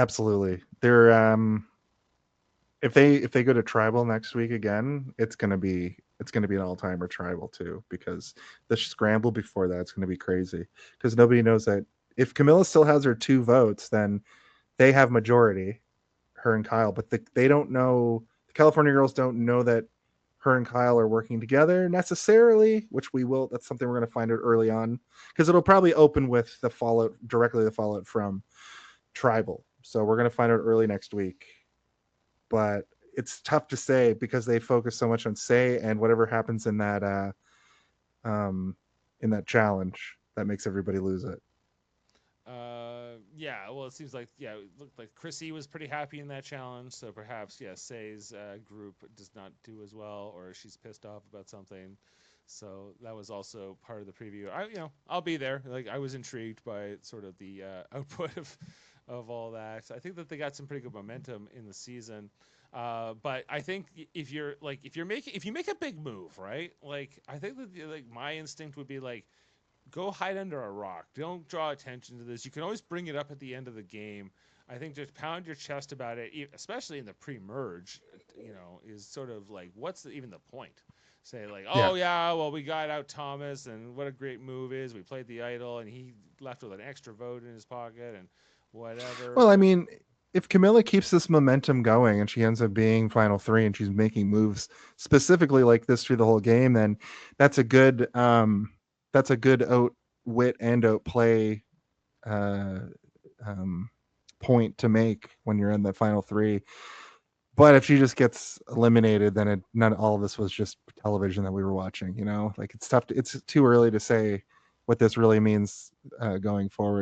Absolutely. They're if they go to tribal next week again, it's gonna be an all timer tribal too, because the scramble before that's gonna be crazy. Because nobody knows that if Camilla still has her 2 votes, then they have majority, her and Kyle, but they don't know, the California girls don't know that her and Kyle are working together necessarily, which we will. That's something we're going to find out early on, because it'll probably open with the fallout from Tribal. So we're going to find out early next week. But it's tough to say because they focus so much on Say and whatever happens um, in that challenge that makes everybody lose it. Yeah. Well, it seems like it looked like Chrissy was pretty happy in that challenge. So perhaps Say's group does not do as well, or she's pissed off about something. So that was also part of the preview. I'll be there. Like I was intrigued by sort of the output of all that. I think that they got some pretty good momentum in the season. But I think if you make a big move, right? Like I think that like my instinct would be like go hide under a rock. Don't draw attention to this. You can always bring it up at the end of the game. I think just pound your chest about it, especially in the pre-merge. Is sort of like even the point? Say like, Yeah. oh yeah, well we got out Thomas, and what a great move is. We played the idol, and he left with an extra vote in his pocket, and whatever. Well, I mean, if Camilla keeps this momentum going and she ends up being final three and she's making moves specifically like this through the whole game, then that's a good that's a good outwit and outplay uh, um, point to make when you're in the final three. But if she just gets eliminated, then none all of this was just television that we were watching. Like it's tough. It's too early to say what this really means going forward.